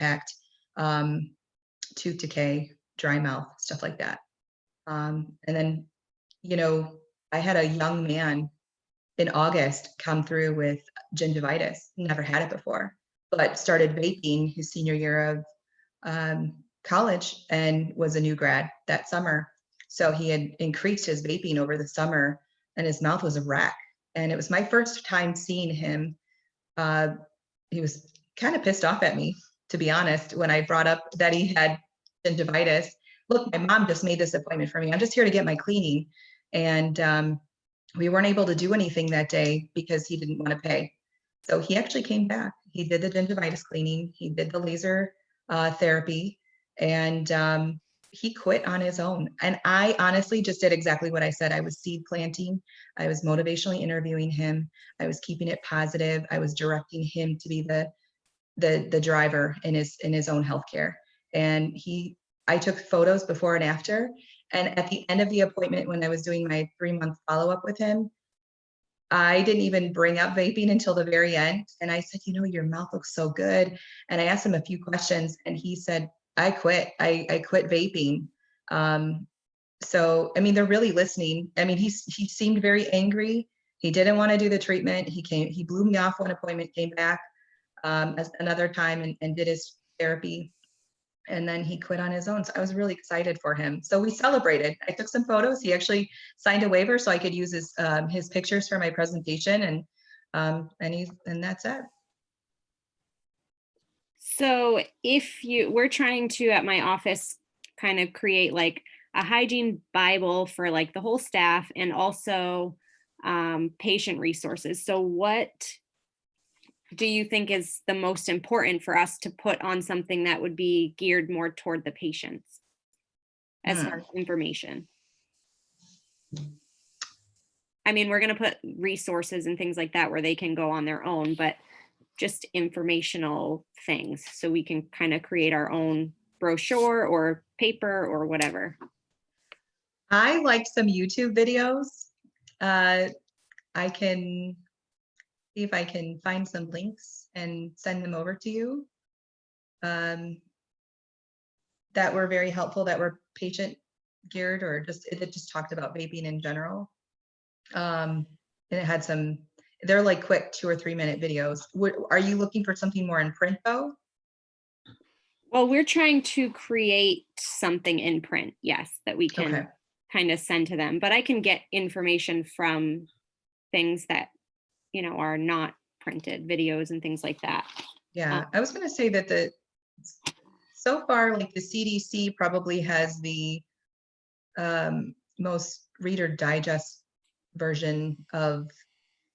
impact, tooth decay, dry mouth, stuff like that. And then, you know, I had a young man in August come through with gingivitis. He never had it before, but started vaping his senior year of college and was a new grad that summer. So he had increased his vaping over the summer and his mouth was a wreck. And it was my first time seeing him. He was kind of pissed off at me, to be honest, when I brought up that he had gingivitis. Look, my mom just made this appointment for me. I'm just here to get my cleaning. And we weren't able to do anything that day because he didn't want to pay. So he actually came back. He did the gingivitis cleaning. He did the laser therapy, and he quit on his own. And I honestly just did exactly what I said. I was seed planting. I was motivationally interviewing him. I was keeping it positive. I was directing him to be the driver in his own healthcare. And I took photos before and after. And at the end of the appointment, when I was doing my 3-month follow-up with him, I didn't even bring up vaping until the very end. And I said, you know, your mouth looks so good. And I asked him a few questions and he said, I quit. I quit vaping. So, I mean, they're really listening. I mean, he seemed very angry. He didn't want to do the treatment. He blew me off one appointment, came back another time and did his therapy. And then he quit on his own. So I was really excited for him. So we celebrated. I took some photos. He actually signed a waiver so I could use his pictures for my presentation, and that's it. So we're trying to, at my office, kind of create like a hygiene Bible for like the whole staff and also patient resources. So what do you think is the most important for us to put on something that would be geared more toward the patients as far as information? I mean, we're going to put resources and things like that where they can go on their own, but just informational things so we can kind of create our own brochure or paper or whatever. I liked some YouTube videos. I can see if I can find some links and send them over to you that were very helpful, that were patient geared, or it just talked about vaping in general. And it had they're like quick 2 or 3 minute videos. Are you looking for something more in print though? Well, we're trying to create something in print, yes, that we can kind of send to them, but I can get information from things that, you know, are not printed, videos and things like that. Yeah, I was going to say that so far, like the CDC probably has the most Reader Digest version of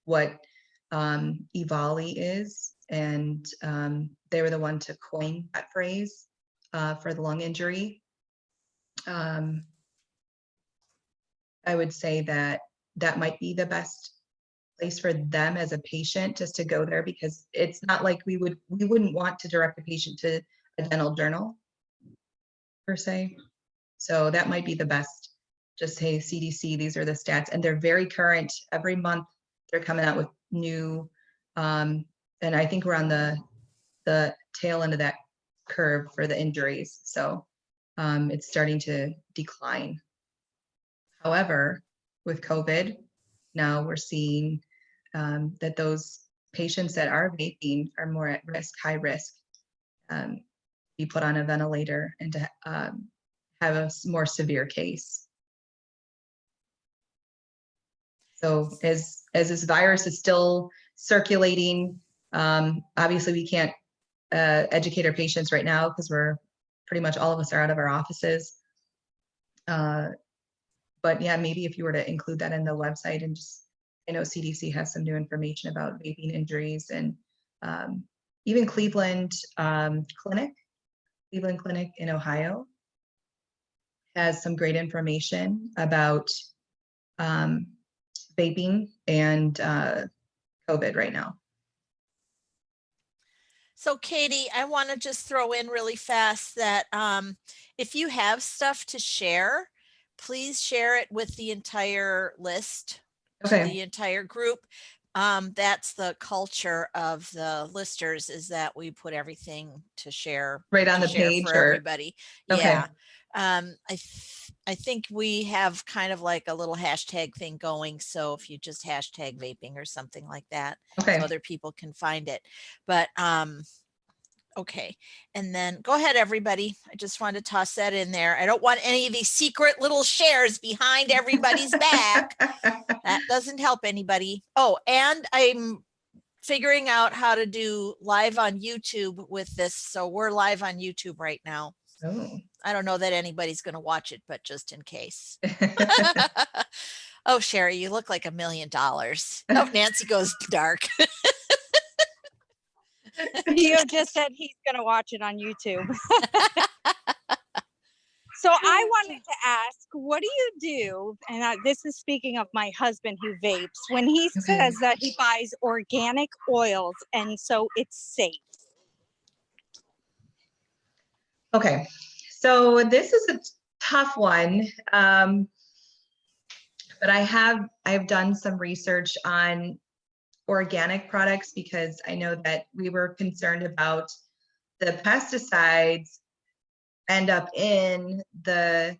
what EVALI is, and they were the one to coin that phrase for the lung injury. I would say that might be the best place for them as a patient, just to go there, because it's not like we wouldn't want to direct a patient to a dental journal per se. So that might be the best. Just, hey, CDC, these are the stats, and they're very current. Every month they're coming out with new, and I think we're on the tail end of that curve for the injuries. So it's starting to decline. However, with COVID, now we're seeing that those patients that are vaping are more at risk, high risk, be put on a ventilator and to have a more severe case. So as this virus is still circulating, obviously we can't educate our patients right now because pretty much all of us are out of our offices. But yeah, maybe if you were to include that in the website, and just, I know CDC has some new information about vaping injuries, and even Cleveland Clinic in Ohio has some great information about vaping and COVID right now. So Katie, I want to just throw in really fast that if you have stuff to share, please share it with the entire list, to the entire group. That's the culture of the listers, is that we put everything to share, Right on the page, for or everybody. okay. Yeah. I think we have kind of like a little hashtag thing going. So if you just hashtag vaping or something like that, Okay. so other people can find it. But okay. And then go ahead, everybody. I just wanted to toss that in there. I don't want any of these secret little shares behind everybody's back. That doesn't help anybody. Oh, and I'm figuring out how to do live on YouTube with this. So we're live on YouTube right now. Oh. I don't know that anybody's going to watch it, but just in case. Oh, Sherry, you look like $1 million. Oh, Nancy goes dark. Gio just said he's going to watch it on YouTube. So I wanted to ask, what do you do? And this is speaking of my husband who vapes, when he says that he buys organic oils and so it's safe. Okay, so this is a tough one, but I've done some research on organic products, because I know that we were concerned about the pesticides end up in the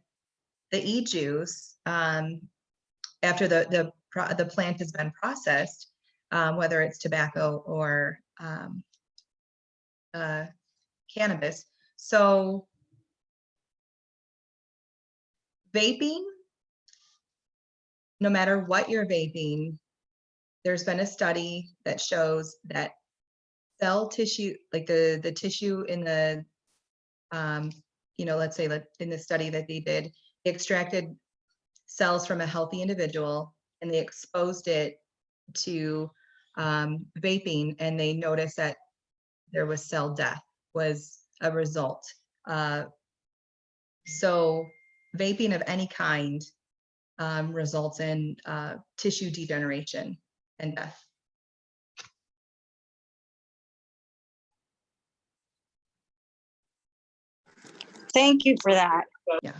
e-juice after the plant has been processed, whether it's tobacco or cannabis. So vaping, no matter what you're vaping, there's been a study that shows that cell tissue, like the tissue in the, let's say that in the study that they did, they extracted cells from a healthy individual and they exposed it to vaping, and they noticed that there was cell death was a result. So vaping of any kind results in tissue degeneration and death. Thank you for that. Yeah.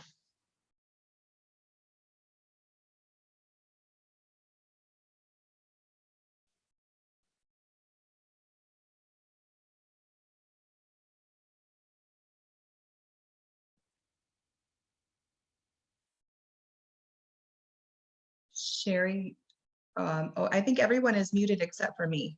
Sherry, oh, I think everyone is muted except for me.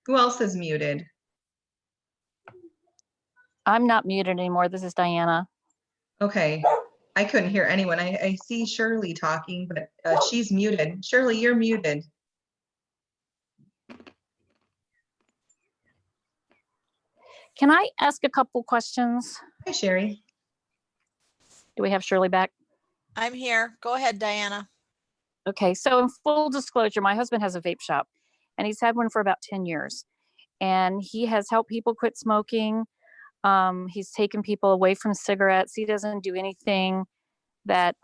Who else is muted? I'm not muted anymore. This is Diana. Okay, I couldn't hear anyone. I see Shirley talking, but she's muted. Shirley, you're muted. Can I ask a couple questions? Hi, Sherry. Do we have Shirley back? I'm here. Go ahead, Diana. Okay, so in full disclosure, my husband has a vape shop and he's had one for about 10 years. And he has helped people quit smoking. He's taken people away from cigarettes. He doesn't do anything that,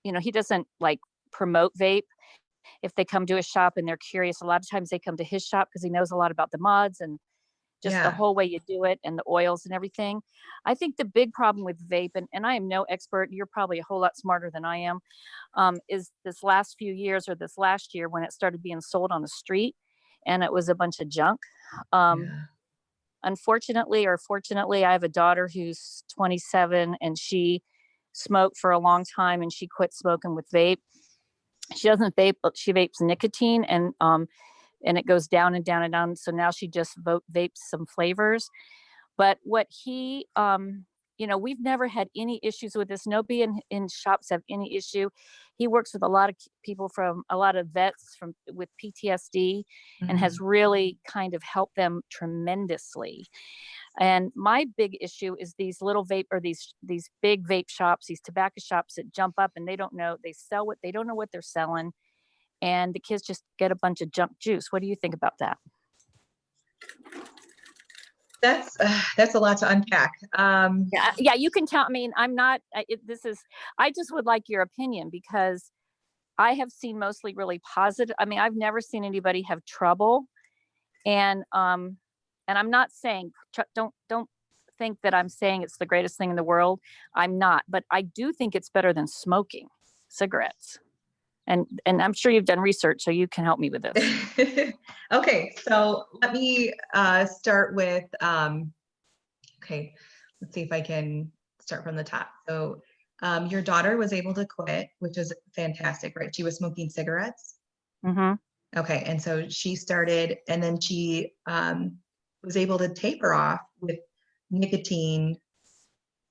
he doesn't like promote vape. If they come to his shop and they're curious, a lot of times they come to his shop because he knows a lot about the mods and just the Yeah. whole way you do it and the oils and everything. I think the big problem with vape, and I am no expert, you're probably a whole lot smarter than I am, is this last few years or this last year when it started being sold on the street and it was a bunch of junk. Yeah. Unfortunately or fortunately, I have a daughter who's 27 and she smoked for a long time and she quit smoking with vape. She doesn't vape, but she vapes nicotine, and it goes down and down and down. So now she just vapes some flavors. But what he, we've never had any issues with this. Nobody in shops have any issue. He works with a lot of people from a lot of vets with PTSD and has really kind of helped them tremendously. And my big issue is these little vape or these big vape shops, these tobacco shops that jump up and they don't know, they sell what they don't know what they're selling. And the kids just get a bunch of junk juice. What do you think about that? That's a lot to unpack. Yeah, you can tell. I mean, I'm not, I just would like your opinion because I have seen mostly really positive. I mean, I've never seen anybody have trouble. And I'm not saying, don't think that I'm saying it's the greatest thing in the world. I'm not, but I do think it's better than smoking cigarettes. And I'm sure you've done research, so you can help me with this. Okay, so let me start with, okay, let's see if I can start from the top. So your daughter was able to quit, which is fantastic, right? She was smoking cigarettes. Mm-hmm. Okay, and so she started, and then she was able to taper off with nicotine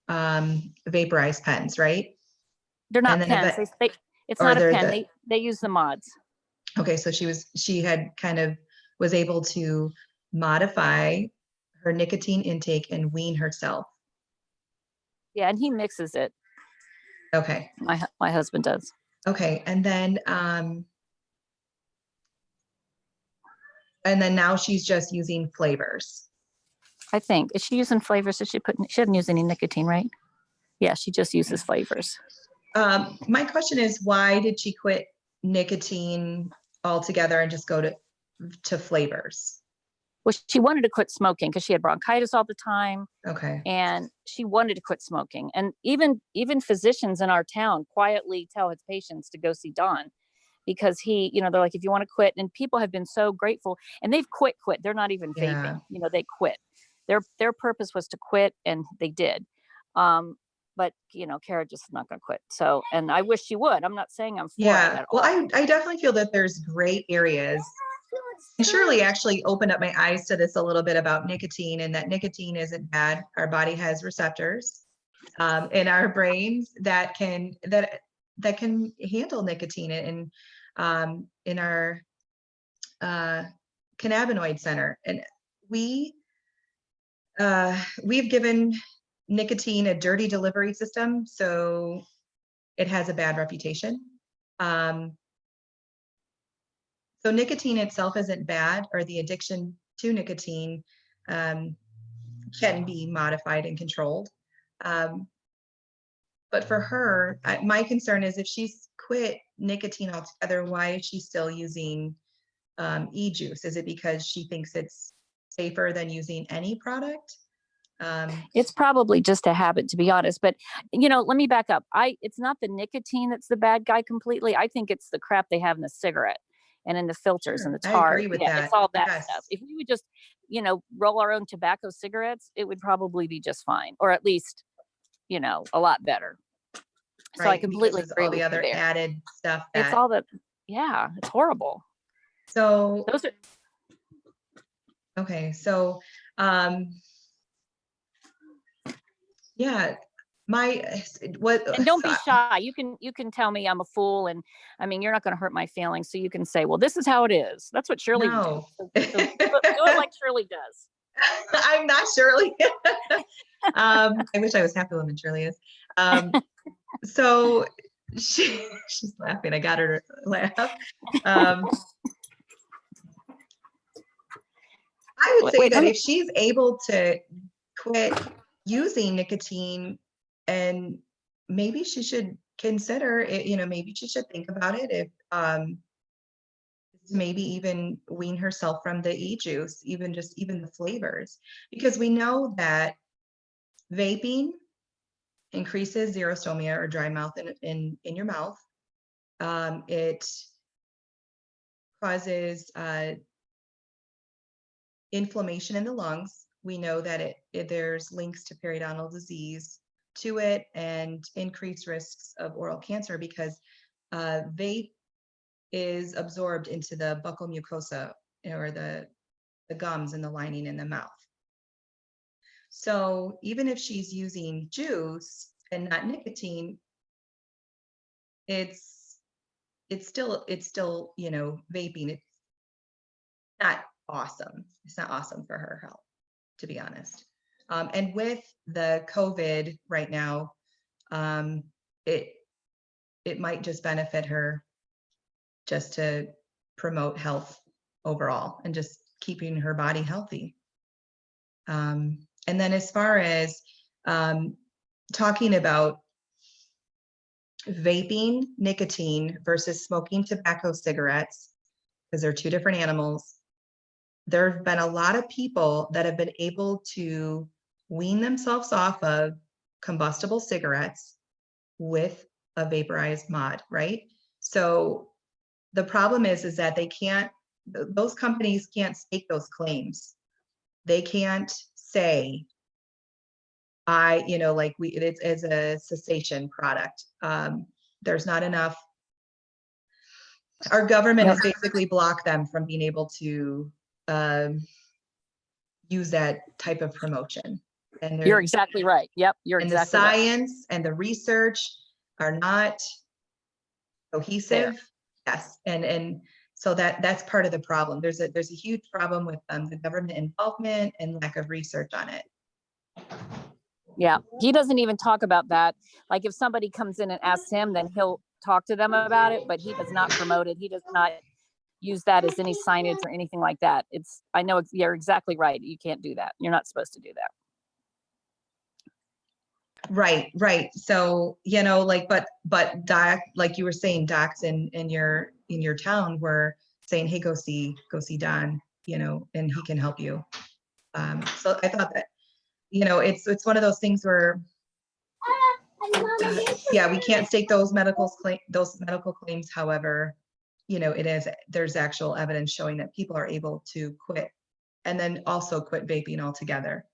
vaporized pens, right? They're not And then pens. It's or not a they're pen. They use the mods. Okay, so she had kind of was able to modify her nicotine intake and wean herself. Yeah, and he mixes it. Okay. My husband does. Okay, and then now she's just using flavors. I think. Is she using flavors? She didn't use any nicotine, right? Yeah, she just uses flavors. My question is, why did she quit nicotine altogether and just go to flavors? Well, she wanted to quit smoking because she had bronchitis all the time. Okay. And she wanted to quit smoking. And even physicians in our town quietly tell his patients to go see Don because he, they're like, if you want to quit, and people have been so grateful and they've quit. They're not even vaping, they quit. Their purpose was to quit and they did. But Kara just is not going to quit. So, and I wish she would. I'm not saying I'm for it at all. Well, I definitely feel that there's great areas. And Shirley actually opened up my eyes to this a little bit about nicotine, and that nicotine isn't bad. Our body has receptors in our brains that can handle nicotine, and in our cannabinoid center. And we've given nicotine a dirty delivery system, so it has a bad reputation. So nicotine itself isn't bad, or the addiction to nicotine can be modified and controlled. But for her, my concern is if she's quit nicotine altogether, why is she still using e-juice? Is it because she thinks it's safer than using any product? It's probably just a habit, to be honest. But let me back up. It's not the nicotine that's the bad guy completely. I think it's the crap they have in the cigarette and in the filters and the tar. I agree with that. It's all that stuff. If we would just, roll our own tobacco cigarettes, it would probably be just fine, or at least, a lot better. So I completely agree all the with other you there. added stuff. It's all that. Yeah, it's horrible. So those are okay. So yeah. And don't be shy. You can tell me I'm a fool, and I mean, you're not going to hurt my feelings. So you can say, well, this is how it is. That's what Shirley would do. So do it like Shirley does. I'm not Shirley. I wish I was half the woman Shirley is. So she's laughing. I got her to laugh. I would say that if she's able to quit using nicotine, and maybe she should consider it, maybe she should think about it, if maybe even wean herself from the e-juice, even the flavors, because we know that vaping increases xerostomia, or dry mouth in your mouth. It causes inflammation in the lungs. We know that there's links to periodontal disease to it, and increased risks of oral cancer, because vape is absorbed into the buccal mucosa, or the gums and the lining in the mouth. So even if she's using juice and not nicotine, it's still vaping. It's not awesome. It's not awesome for her health, to be honest. And with the COVID right now, it might just benefit her just to promote health overall and just keeping her body healthy. And then as far as talking about vaping nicotine versus smoking tobacco cigarettes, because they're two different animals, there have been a lot of people that have been able to wean themselves off of combustible cigarettes with a vaporized mod, right? So the problem is that they can't, those companies can't stake those claims. They can't say, it's as a cessation product. There's not enough. Our government has basically blocked them from being able to use that type of promotion. And You're exactly right. Yep, you're and exactly the right. science and the research are not cohesive. Yes, and so that's part of the problem. There's a huge problem with the government involvement and lack of research on it. Yeah, he doesn't even talk about that. Like if somebody comes in and asks him, then he'll talk to them about it, but he does not promote it. He does not use that as any signage or anything like that. I know you're exactly right. You can't do that. You're not supposed to do that. Right. So, but doc, like you were saying, docs in your town were saying, hey, go see Don, and he can help you. So I thought that, it's one of those things where, yeah, we can't stake those medical claims. However, there's actual evidence showing that people are able to quit and then also quit vaping altogether.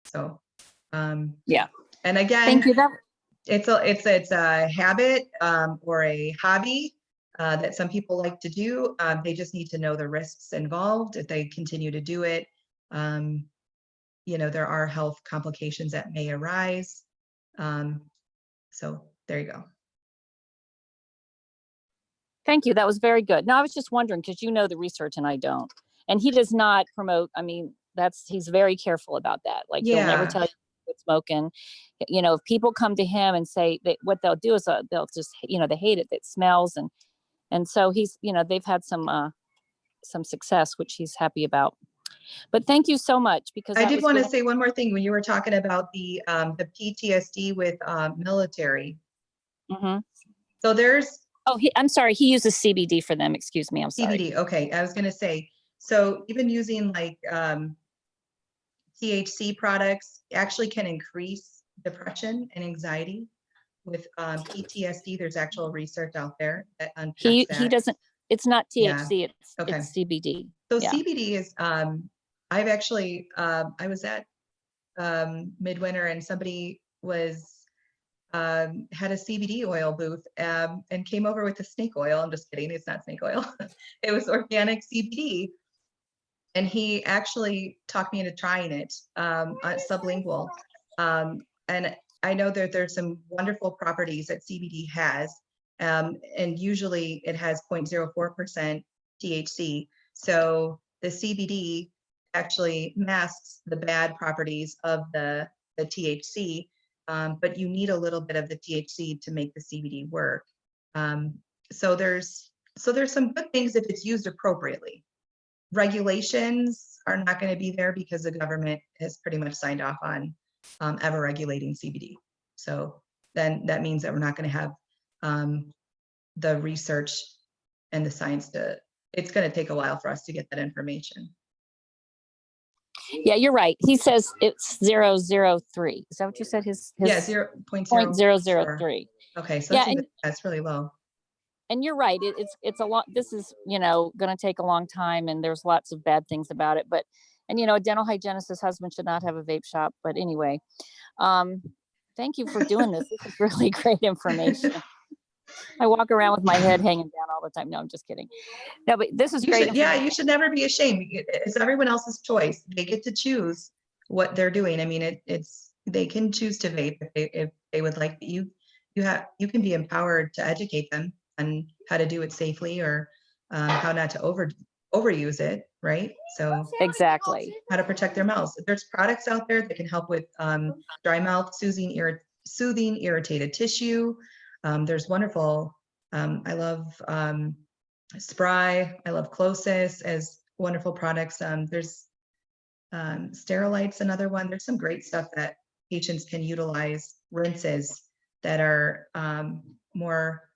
So, yeah. And again, thank you. It's a habit or a hobby that some people like to do. They just need to know the risks involved. If they continue to do it, there are health complications that may arise. So there you go. Thank you. That was very good. Now I was just wondering, because you know the research and I don't. And he does not promote, he's very careful about that. Like he'll never tell you quit smoking. If people come to him and say that, what they'll do is they'll just, they hate it. It smells. And so he's, they've had some success, which he's happy about. But thank you so much, because I did want to say one more thing when you were talking about the PTSD with military. Mm-hmm. So there's. Oh, I'm sorry. He uses CBD for them. Excuse me. I'm sorry. CBD. Okay. I was going to say, so even using like THC products actually can increase depression and anxiety with PTSD. There's actual research out there that unpacks that. He doesn't, it's not THC, Yeah. it's CBD. So CBD is, I've actually, I was at Midwinter and somebody had a CBD oil booth and came over with a snake oil. I'm just kidding. It's not snake oil. It was organic CBD. And he actually talked me into trying it sublingual. And I know that there's some wonderful properties that CBD has. And usually it has 0.04% THC. So the CBD actually masks the bad properties of the THC. But you need a little bit of the THC to make the CBD work. So there's some good things if it's used appropriately. Regulations are not going to be there because the government has pretty much signed off on ever regulating CBD. So then that means that we're not going to have the research and the science it's going to take a while for us to get that information. Yeah, you're right. He says it's 0.003. Is that what you said? His yeah, 0.003. Okay, so that's really low. And you're right. It's a lot. This is, going to take a long time, and there's lots of bad things about it. But, a dental hygienist's husband should not have a vape shop. But anyway, thank you for doing this. This is really great information. I walk around with my head hanging down all the time. No, I'm just kidding. No, but this is great. Yeah, you should never be ashamed. It's everyone else's choice. They get to choose what they're doing. I mean, they can choose to vape if they would like. You can be empowered to educate them on how to do it safely or how not to overuse it, right? So Exactly. how to protect their mouths. There's products out there that can help with dry mouth, soothing irritated tissue. There's wonderful, I love Spry, I love Closis as wonderful products. There's Sterolite's another one. There's some great stuff that patients can utilize, rinses that are more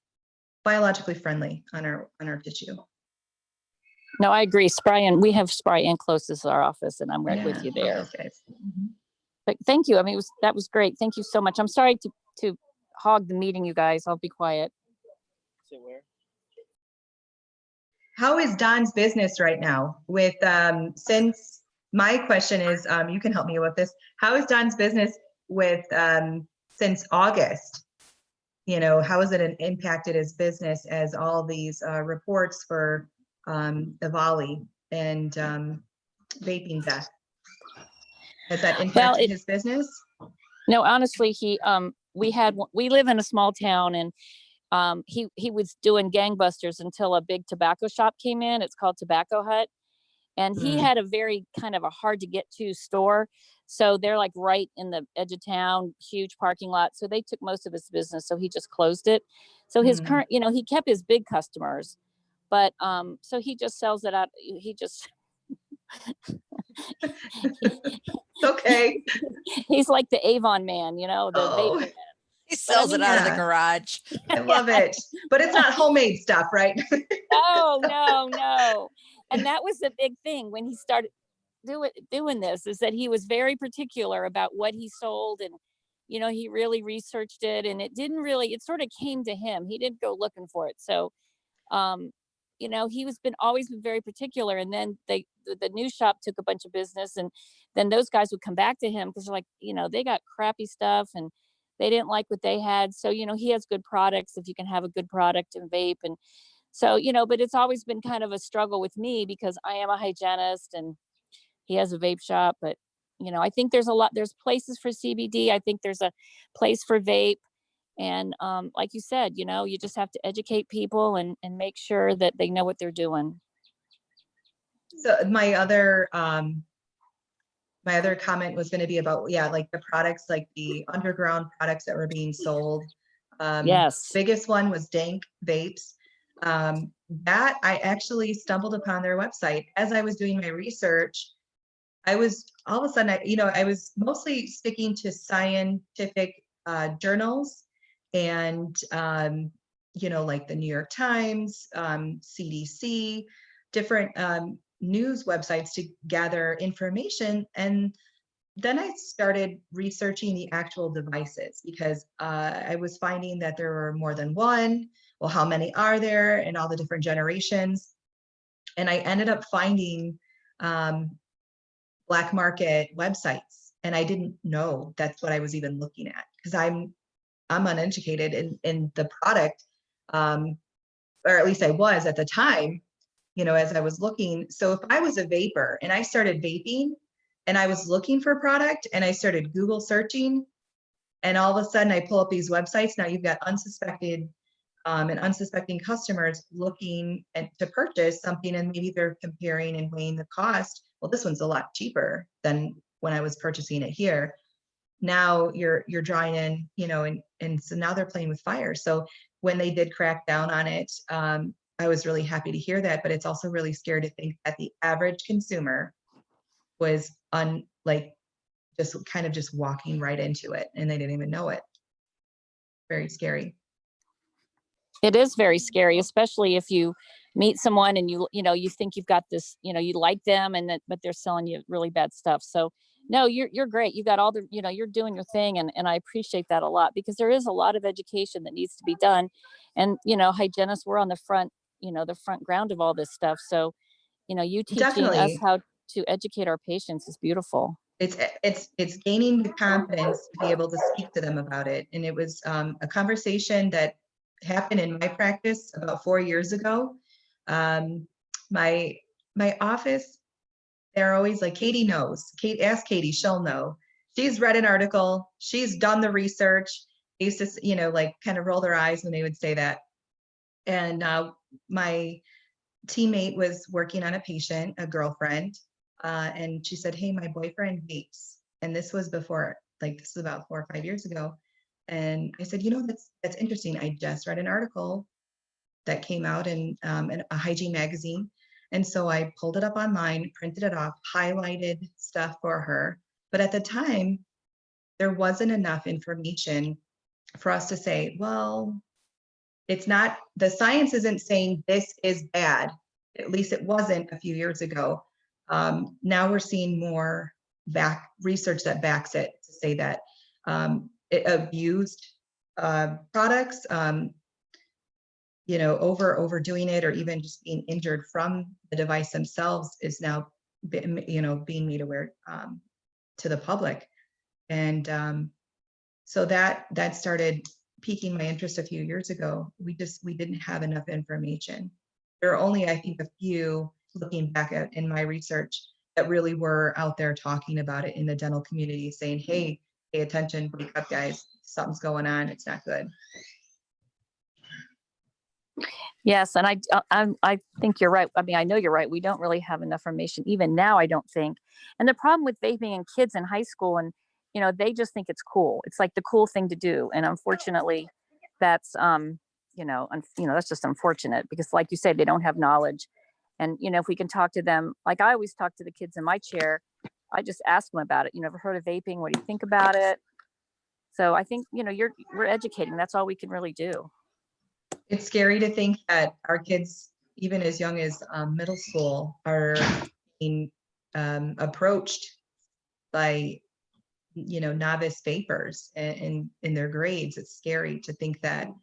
biologically friendly on our tissue. No, I agree. We have Spry and Closest in our office, and I'm right with you love there. those guys. Mhm. But thank you. I mean, that was great. Thank you so much. I'm sorry to hog the meeting, you guys. I'll be quiet. How is Don's business right now with since my question is you can help me with this. How is Don's business with since August? You know, how has it impacted his business as all these reports for Avali and vaping death? Has that impacted his business? No, honestly, we live in a small town, and he was doing gangbusters until a big tobacco shop came in. It's called Tobacco Hut. And he had a very kind of a hard to get to store. So they're like right in the edge of town, huge parking lot. So they took most of his business. So he just closed it. So his current, he kept his big customers, but so he just sells it out. He just Okay. He's like the Avon man, the vape man. He sells it out of the garage. I love it. But it's not homemade stuff, right? No. And that was the big thing when he started doing this, is that he was very particular about what he sold. And, he really researched it, and it sort of came to him. He didn't go looking for it. So, he always been very particular. And then the new shop took a bunch of business, and then those guys would come back to him because they're like, they got crappy stuff and they didn't like what they had. So, he has good products if you can have a good product in vape. And so, but it's always been kind of a struggle with me because I am a hygienist and he has a vape shop. But, I think there's places for CBD. I think there's a place for vape. And like you said, you just have to educate people and make sure that they know what they're doing. So my other comment was going to be about, like the products, like the underground products that were being sold. Yes. Biggest one was Dank Vapes. That I actually stumbled upon their website as I was doing my research. I was all of a sudden, I was mostly sticking to scientific journals and, like the New York Times, CDC, different news websites to gather information. And then I started researching the actual devices because I was finding that there were more than one. Well, how many are there, and all the different generations? And I ended up finding black market websites, and I didn't know that's what I was even looking at because I'm uneducated in the product, or at least I was at the time, as I was looking. So if I was a vapor and I started vaping and I was looking for a product and I started Google searching, and all of a sudden I pull up these websites, now you've got unsuspecting customers looking to purchase something, and maybe they're comparing and weighing the cost. Well, this one's a lot cheaper than when I was purchasing it here. Now you're drawing in, and so now they're playing with fire. So when they did crack down on it, I was really happy to hear that, but it's also really scary to think that the average consumer was just walking right into it, and they didn't even know it. Very scary. It is very scary, especially if you meet someone and you think you've got this, you like them, but they're selling you really bad stuff. So no, you're great. You got all the, you're doing your thing. And I appreciate that a lot, because there is a lot of education that needs to be done. And, hygienists, we're on the front ground of all this stuff. So, you teaching Definitely. us how to educate our patients is beautiful. It's gaining the confidence to be able to speak to them about it. And it was a conversation that happened in my practice about 4 years ago. My office, they're always like, Katie knows. Ask Katie, she'll know. She's read an article, she's done the research. They used to, kind of roll their eyes when they would say that. And my teammate was working on a patient, a girlfriend, and she said, "Hey, my boyfriend vapes." And this was before, like, this was about 4 or 5 years ago. And I said, that's interesting. I just read an article that came out in a hygiene magazine. And so I pulled it up online, printed it off, highlighted stuff for her. But at the time, there wasn't enough information for us to say, well, it's not, the science isn't saying this is bad. At least it wasn't a few years ago. Now we're seeing more research that backs it to say that abused products, overdoing it or even just being injured from the device themselves is now, being made aware to the public. And so that started piquing my interest a few years ago. We didn't have enough information. There are only, I think, a few, looking back in my research, that really were out there talking about it in the dental community, saying, hey, pay attention, wake up, guys, something's going on, it's not good. Yes, and I think you're right. I mean, I know you're right. We don't really have enough information even now, I don't think. And the problem with vaping and kids in high school, and they just think it's cool. It's like the cool thing to do, and unfortunately, that's that's just unfortunate because, like you said, they don't have knowledge. And if we can talk to them, like I always talk to the kids in my chair, I just ask them about it. Ever heard of vaping? What do you think about it? So I think we're educating. That's all we can really do. It's scary to think that our kids, even as young as middle school, are being approached by novice vapers in their grades. It's scary to think that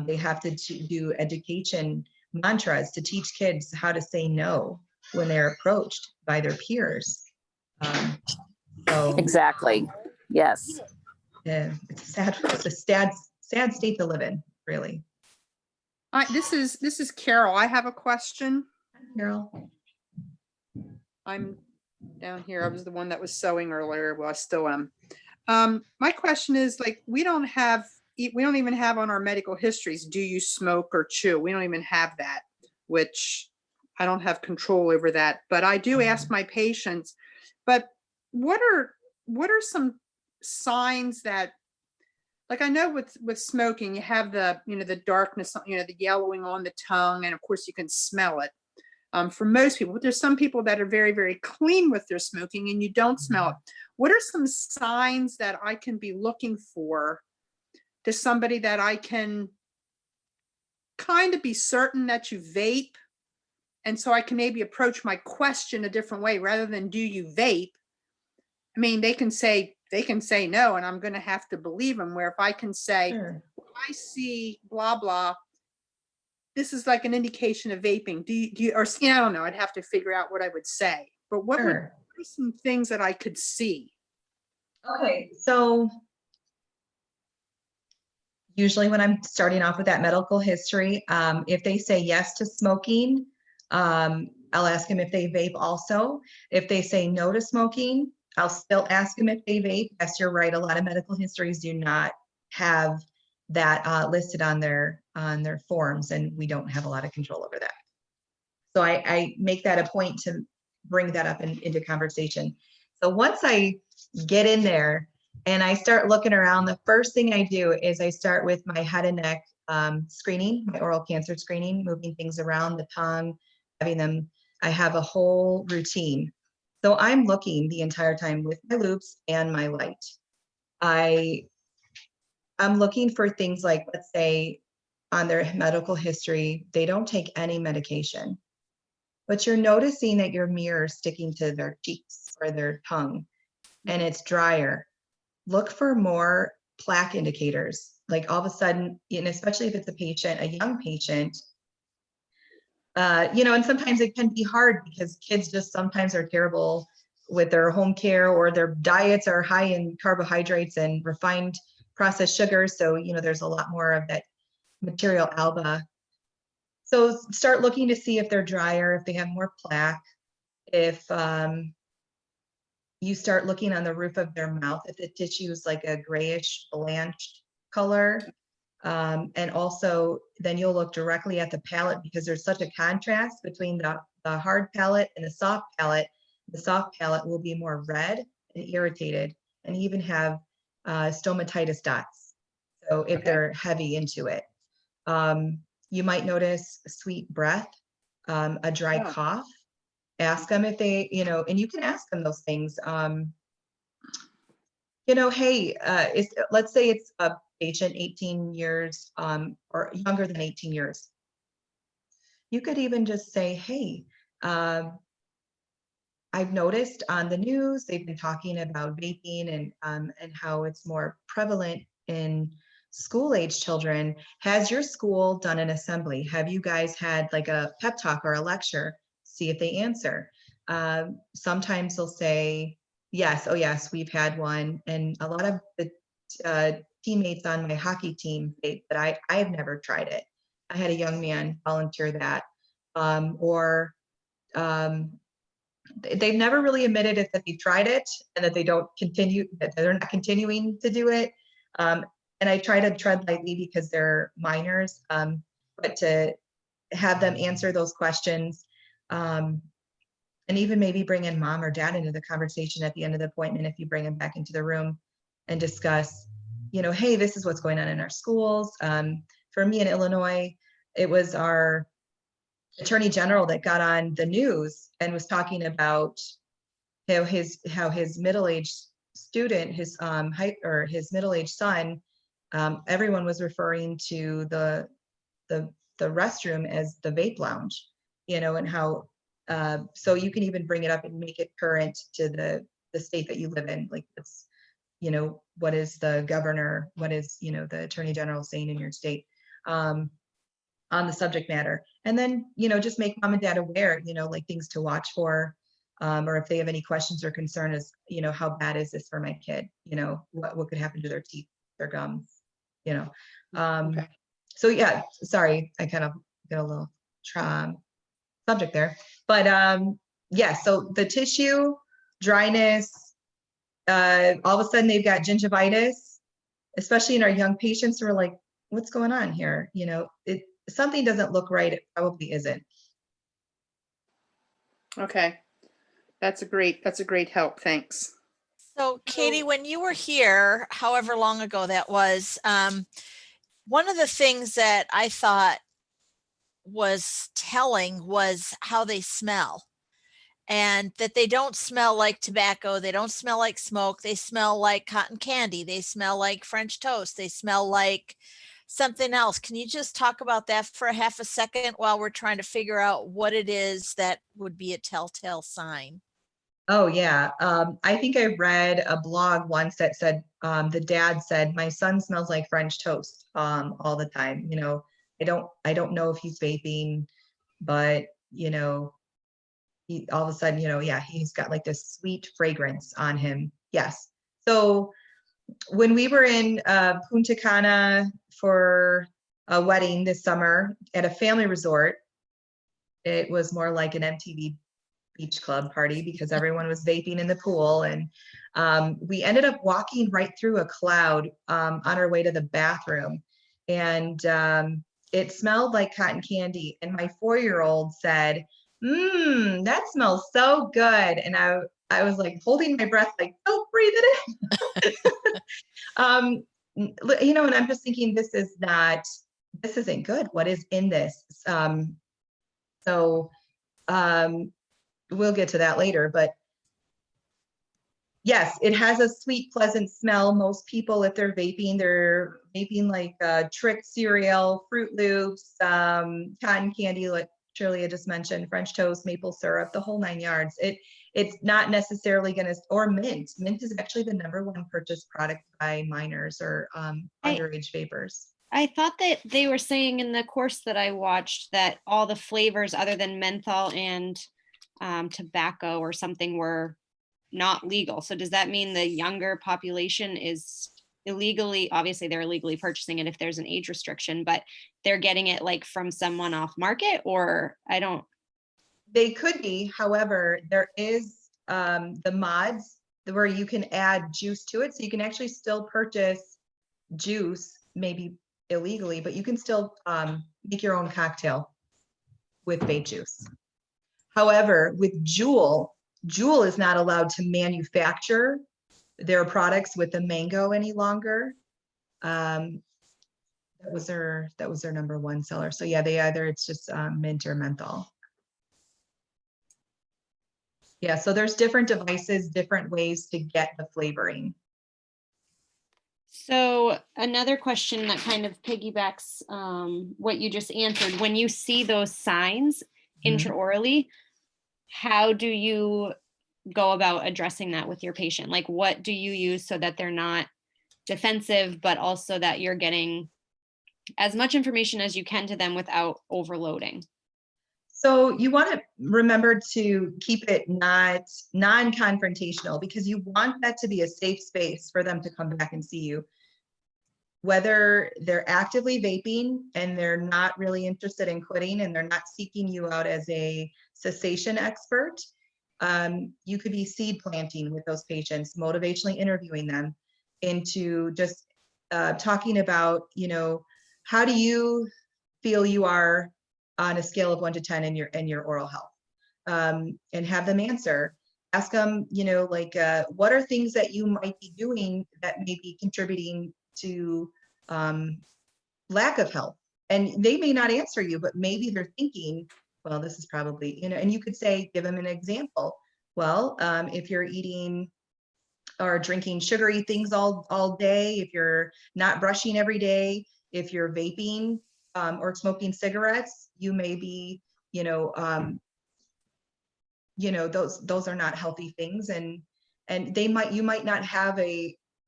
they have to do education mantras to teach kids how to say no when they're approached by their peers. Exactly. Yes. Yeah, it's a sad state to live in, really. This is Carol. I have a question. Carol. I'm down here. I was the one that was sewing earlier. Well, I still am. My question is, like, we don't even have on our medical histories, do you smoke or chew? We don't even have that, which I don't have control over that, but I do ask my patients. But what are some signs that, like, I know with smoking, you have the, the darkness, the yellowing on the tongue, and of course you can smell it. For most people, but there's some people that are very, very clean with their smoking and you don't smell it. What are some signs that I can be looking for to somebody that I can kind of be certain that you vape? And so I can maybe approach my question a different way rather than, do you vape? I mean, they can say no, and I'm going to have to believe them. Where if I can say, Sure. I see blah, blah, this is like an indication of vaping. Do you, or, I don't know, I'd have to figure out what I would say, but what are some things that I could see? Okay, so usually when I'm starting off with that medical history, if they say yes to smoking, I'll ask them if they vape also. If they say no to smoking, I'll still ask them if they vape. Yes, you're right. A lot of medical histories do not have that listed on their forms, and we don't have a lot of control over that. So I make that a point to bring that up into conversation. So once I get in there and I start looking around, the first thing I do is I start with my head and neck screening, my oral cancer screening, moving things around the tongue, having them, I have a whole routine. So I'm looking the entire time with my loupes and my light. I'm looking for things like, let's say on their medical history, they don't take any medication, but you're noticing that your mirror is sticking to their cheeks or their tongue and it's drier. Look for more plaque indicators. Like all of a sudden, and especially if it's a young patient, and sometimes it can be hard because kids just sometimes are terrible with their home care, or their diets are high in carbohydrates and refined processed sugars. So, there's a lot more of that material alba. So start looking to see if they're drier, if they have more plaque, if you start looking on the roof of their mouth, if the tissue is like a grayish blanched color, And also then you'll look directly at the palate because there's such a contrast between the hard palate and the soft palate. The soft palate will be more red and irritated and even have stomatitis dots. So if they're heavy into it, you might notice sweet breath, a dry cough. Ask them if they, and you can ask them those things. Hey, let's say it's a patient 18 years or younger than 18 years. You could even just say, hey, I've noticed on the news, they've been talking about vaping and how it's more prevalent in school age children. Has your school done an assembly? Have you guys had like a pep talk or a lecture? See if they answer. Sometimes they'll say, yes, oh yes, we've had one. And a lot of the teammates on my hockey team, but I have never tried it. I had a young man volunteer that. They've never really admitted it that they've tried it and that that they're not continuing to do it. And I try to tread lightly because they're minors, but to have them answer those questions, and even maybe bring in mom or dad into the conversation at the end of the appointment if you bring them back into the room and discuss, hey, this is what's going on in our schools. For me in Illinois, it was our attorney general that got on the news and was talking about how his middle-aged student, his middle-aged son, everyone was referring to the restroom as the vape lounge, and how so you can even bring it up and make it current to the state that you live in, like it's, what is the governor, what is the attorney general saying in your state on the subject matter. And then just make mom and dad aware, like things to watch for, or if they have any questions or concern is, how bad is this for my kid, what could happen to their teeth, their gums, so yeah, sorry, I kind of got a little subject there, but yeah, so the tissue dryness, all of a sudden they've got gingivitis, especially in our young patients who are like, what's going on here? Something doesn't look right. It probably isn't. Okay. That's a great help. Thanks. So Katie, when you were here, however long ago that was, one of the things that I thought was telling was how they smell, and that they don't smell like tobacco. They don't smell like smoke. They smell like cotton candy. They smell like French toast. They smell like something else. Can you just talk about that for a half a second while we're trying to figure out what it is that would be a telltale sign? Oh yeah. I think I read a blog once that said, the dad said, my son smells like French toast all the time. I don't know if he's vaping, but he all of a sudden, yeah, he's got like this sweet fragrance on him. Yes. So when we were in Punta Cana for a wedding this summer at a family resort, it was more like an MTV beach club party because everyone was vaping in the pool. And we ended up walking right through a cloud on our way to the bathroom. And it smelled like cotton candy. And my 4-year-old said, that smells so good. And I was like holding my breath, like, don't breathe it in. And I'm just thinking, this isn't good. What is in this? We'll get to that later, but yes, it has a sweet, pleasant smell. Most people, if they're vaping like Trick cereal, Fruit Loops, cotton candy, like Shirley had just mentioned, French toast, maple syrup, the whole 9 yards. It's not necessarily going to, or mint. Mint is actually the #1 purchased product by minors or underage vapors. I thought that they were saying in the course that I watched that all the flavors other than menthol and tobacco or something were not legal. So does that mean the younger population is illegally, obviously they're illegally purchasing it if there's an age restriction, but they're getting it like from someone off market, or They could be. However, there is the mods where you can add juice to it. So you can actually still purchase juice, maybe illegally, but you can still make your own cocktail with vape juice. However, with Juul is not allowed to manufacture their products with the mango any longer. That was their number one seller. So yeah, it's just mint or menthol. Yeah, so there's different devices, different ways to get the flavoring. So another question that kind of piggybacks what you just answered, when you see those signs intraorally, how do you go about addressing that with your patient? Like, what do you use so that they're not defensive, but also that you're getting as much information as you can to them without overloading? So you want to remember to keep it not non-confrontational, because you want that to be a safe space for them to come back and see you. Whether they're actively vaping and they're not really interested in quitting and they're not seeking you out as a cessation expert, you could be seed planting with those patients, motivationally interviewing them into just talking about, how do you feel you are on a scale of 1 to 10 in your oral health, and have them answer. Ask them, what are things that you might be doing that may be contributing to lack of health? And they may not answer you, but maybe they're thinking, well, this is probably, and you could say, give them an example. Well, if you're eating or drinking sugary things all day, if you're not brushing every day, if you're vaping or smoking cigarettes, you may be, those are not healthy things, and you might not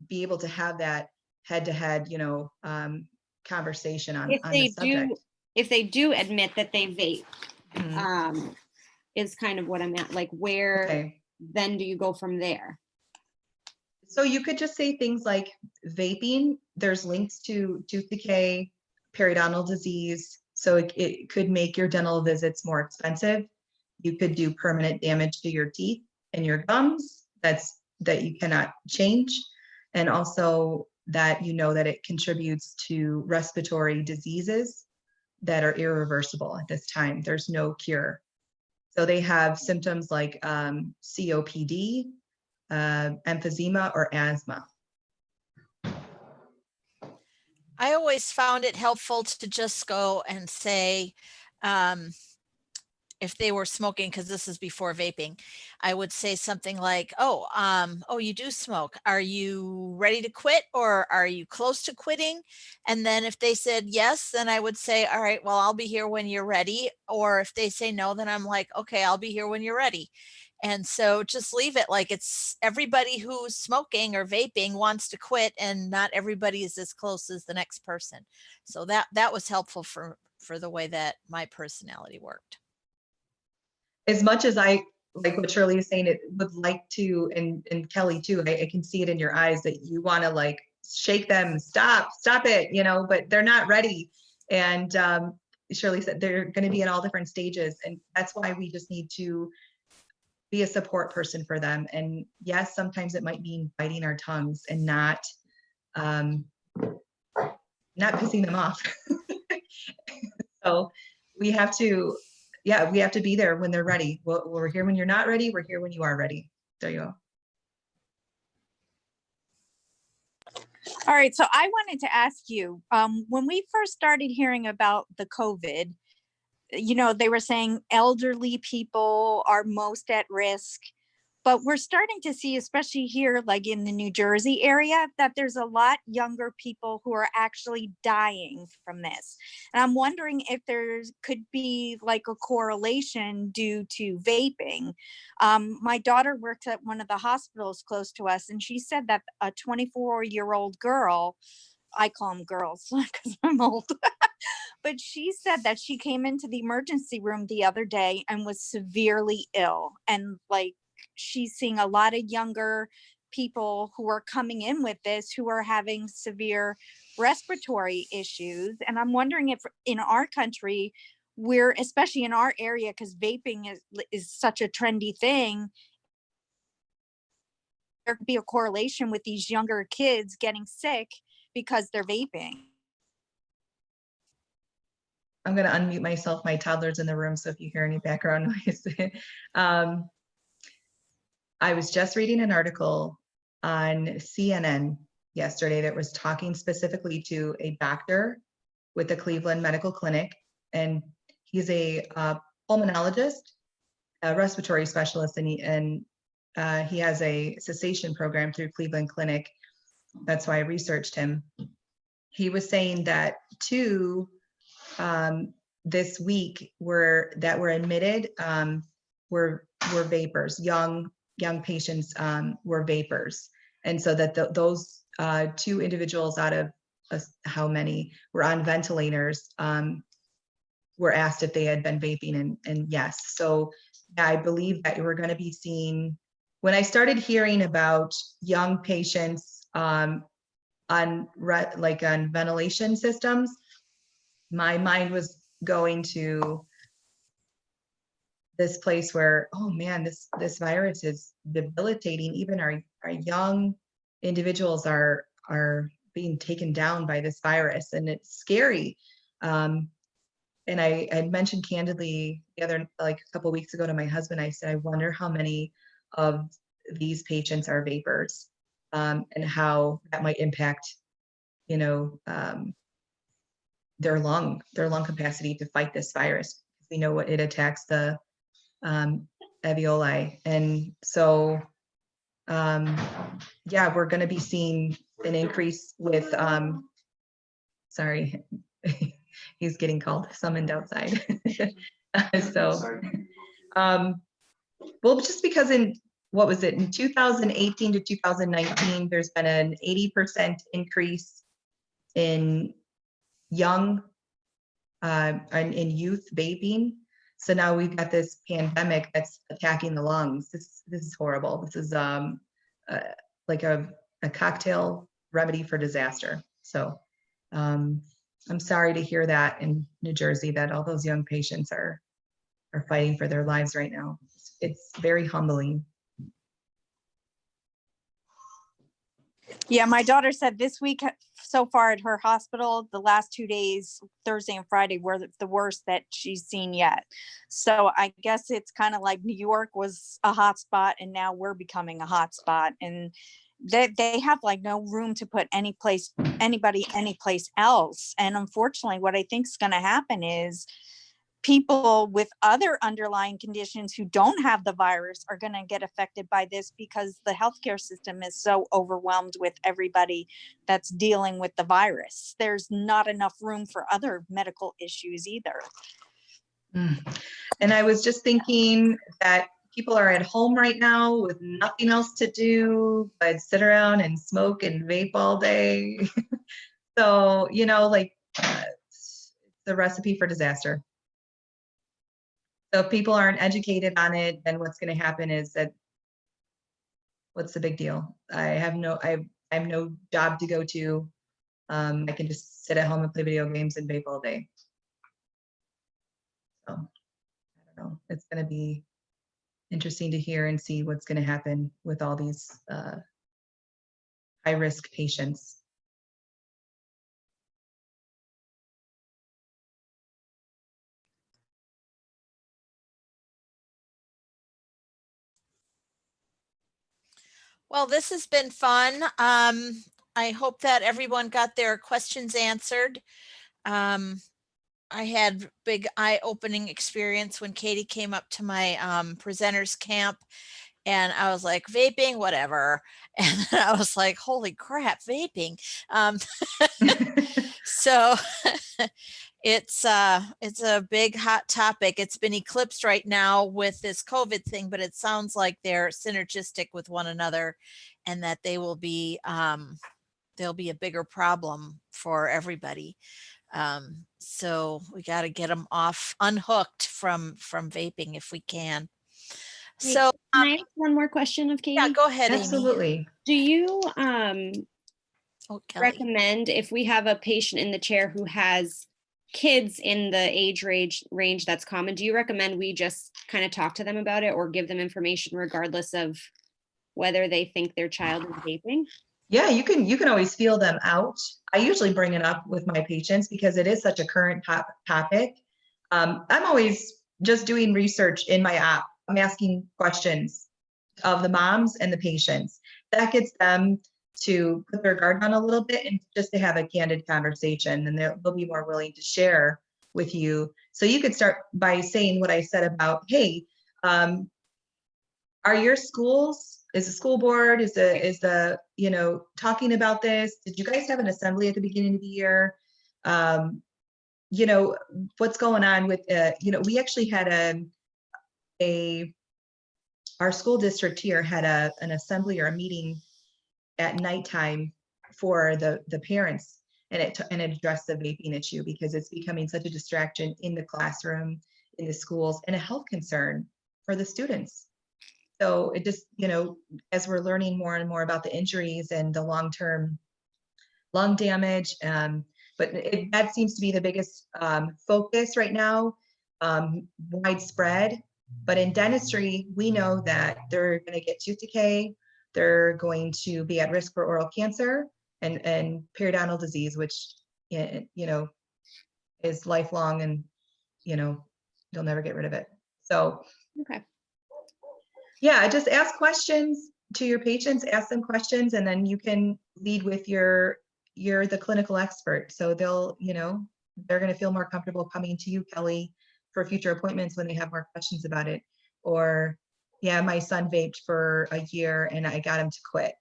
be able to have that head-to-head, conversation on the subject. If they do admit that they vape, Mhm. is kind of what I'm at. Like, where Okay. then do you go from there? So you could just say things like vaping, there's links to tooth decay, periodontal disease. So it could make your dental visits more expensive. You could do permanent damage to your teeth and your gums that you cannot change. And also that that it contributes to respiratory diseases that are irreversible at this time. There's no cure. So they have symptoms like COPD, emphysema, or asthma. I always found it helpful to just go and say, if they were smoking, because this is before vaping, I would say something like, oh, you do smoke. Are you ready to quit, or are you close to quitting? And then if they said yes, then I would say, all right, well, I'll be here when you're ready. Or if they say no, then I'm like, okay, I'll be here when you're ready. And so just leave it like it's everybody who's smoking or vaping wants to quit, and not everybody is as close as the next person. So that was helpful for the way that my personality worked. As much as I like what Shirley is saying, it would like to, and Kelly too, I can see it in your eyes that you want to like shake them, stop it, but they're not ready. And Shirley said they're going to be in all different stages. And that's why we just need to be a support person for them. And yes, sometimes it might mean biting our tongues and not pissing them off. So we have to be there when they're ready. We're here when you're not ready. We're here when you are ready. There you go. All right. So I wanted to ask you, when we first started hearing about the COVID, they were saying elderly people are most at risk. But we're starting to see, especially here, like in the New Jersey area, that there's a lot younger people who are actually dying from this. And I'm wondering if there could be like a correlation due to vaping. My daughter works at one of the hospitals close to us, and she said that a 24-year-old girl, I call them girls because I'm old, but she said that she came into the emergency room the other day and was severely ill, and like, she's seeing a lot of younger people who are coming in with this who are having severe respiratory issues. And I'm wondering if in our country, we're, especially in our area, because vaping is such a trendy thing, there could be a correlation with these younger kids getting sick because they're vaping. I'm going to unmute myself. My toddler's in the room, so if you hear any background noise. I was just reading an article on CNN yesterday that was talking specifically to a doctor with the Cleveland Medical Clinic, and he's a pulmonologist, a respiratory specialist, and he has a cessation program through Cleveland Clinic. That's why I researched him. He was saying that two this week were admitted were vapors, young patients were vapors, and so that those two individuals out of how many were on ventilators were asked if they had been vaping, and yes. So yeah, I believe that we're going to be seeing, when I started hearing about young patients on ventilation systems, my mind was going to this place where, oh man, this virus is debilitating. Even our young individuals are being taken down by this virus, and it's scary. And I had mentioned candidly the other, like a couple of weeks ago, to my husband, I said, I wonder how many of these patients are vapors, and how that might impact, their lung capacity to fight this virus. We know what it attacks the alveoli, and so yeah, we're going to be seeing an increase with sorry. He's getting summoned outside. So, well, just because in 2018 to 2019, there's been an 80% increase in young and in youth vaping. So now we've got this pandemic that's attacking the lungs. This is horrible. This is like a cocktail remedy for disaster. So I'm sorry to hear that in New Jersey, that all those young patients are fighting for their lives right now. It's very humbling. Yeah, my daughter said this week so far at her hospital, the last 2 days, Thursday and Friday, were the worst that she's seen yet. So I guess it's kind of like New York was a hot spot, and now we're becoming a hot spot. And they have like no room to put anybody anyplace else. And unfortunately, what I think is going to happen is people with other underlying conditions who don't have the virus are going to get affected by this, because the healthcare system is so overwhelmed with everybody that's dealing with the virus. There's not enough room for other medical issues either. And I was just thinking that people are at home right now with nothing else to do but sit around and smoke and vape all day. So, it's the recipe for disaster. So if people aren't educated on it, then what's going to happen is that, what's the big deal? I have no job to go to. I can just sit at home and play video games and vape all day. So I don't know. It's going to be interesting to hear and see what's going to happen with all these high-risk patients. Well, this has been fun. I hope that everyone got their questions answered. I had big eye-opening experience when Katie came up to my presenters camp, and I was like, vaping, whatever. And then I was like, holy crap, vaping. So it's a big hot topic. It's been eclipsed right now with this COVID thing, but it sounds like they're synergistic with one another, and that they will be there'll be a bigger problem for everybody. So we got to get them unhooked from vaping if we can. Wait, So can I ask one more question of Katie? yeah, go ahead, Amy. Absolutely. Do you Oh, Kelly. recommend, if we have a patient in the chair who has kids in the age range that's common, do you recommend we just kind of talk to them about it or give them information regardless of whether they think their child is vaping? Yeah, you can always feel them out. I usually bring it up with my patients because it is such a current topic. I'm always just doing research in my app. I'm asking questions of the moms and the patients. That gets them to put their guard on a little bit and just to have a candid conversation, and they'll be more willing to share with you. So you could start by saying what I said about, hey, are your schools, is the school board, is the, you know, talking about this? Did you guys have an assembly at the beginning of the year? You know, what's going on with, you know, we actually had our school district here had an assembly or a meeting at nighttime for the parents, and it addressed the vaping issue because it's becoming such a distraction in the classroom, in the schools, and a health concern for the students. So it just, you know, as we're learning more and more about the injuries and the long-term lung damage, but that seems to be the biggest focus right now, widespread. But in dentistry, we know that they're going to get tooth decay, they're going to be at risk for oral cancer and periodontal disease, which, you know, is lifelong, and, you know, you'll never get rid of it. So, Okay. yeah, just ask questions to your patients, ask them questions, and then you can lead with you're the clinical expert. So they'll, you know, they're going to feel more comfortable coming to you, Kelly, for future appointments when they have more questions about it. Or, yeah, my son vaped for a year and I got him to quit.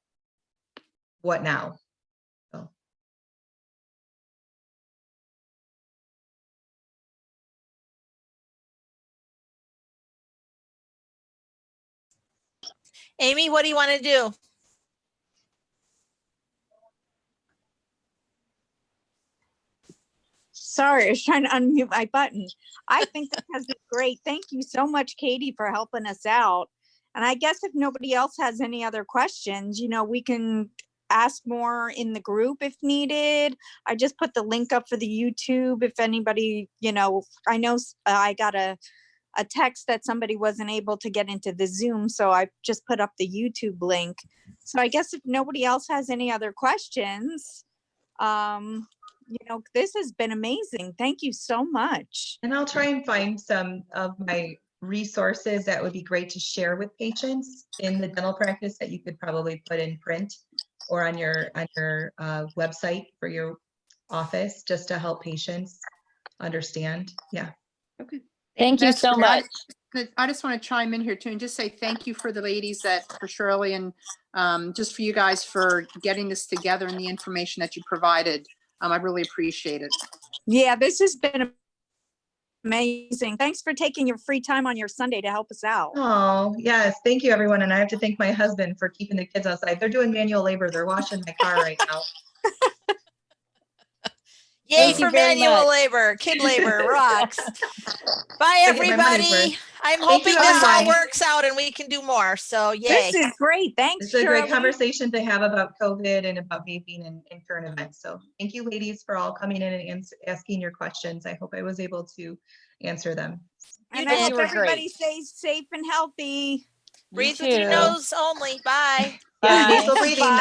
What now? So. Amy, what do you want to do? Sorry, I was trying to unmute my button. I think that has been great. Thank you so much, Katie, for helping us out. And I guess if nobody else has any other questions, you know, we can ask more in the group if needed. I just put the link up for the YouTube if anybody, you know, I know I got a text that somebody wasn't able to get into the Zoom, so I just put up the YouTube link. So I guess if nobody else has any other questions, you know, this has been amazing. Thank you so much. And I'll try and find some of my resources that would be great to share with patients in the dental practice that you could probably put in print or on your website for your office, just to help patients understand. Yeah. Okay. Thank you That's so great. much. I just want to chime in here too and just say thank you for the ladies, for Shirley and just for you guys for getting this together and the information that you provided. I really appreciate it. Yeah, this has been amazing. Thanks for taking your free time on your Sunday to help us out. Oh, yes. Thank you, everyone. And I have to thank my husband for keeping the kids outside. They're doing manual labor. They're washing my car right now. Yay Thank you for very manual much. labor, kid labor rocks. Bye, I get my money's everybody. worth. I'm Thank hoping you, this all everyone. works out and we can do more. So yay. This is great. Thanks, It's a great Shirley. conversation to have about COVID and about vaping and current events. So thank you, ladies, for all coming in and asking your questions. I hope I was able to answer them. And I did. hope You were everybody great. stays safe and healthy. Breathe You with your too. nose only. Bye. Yes, Bye. nasal breathing. Bye.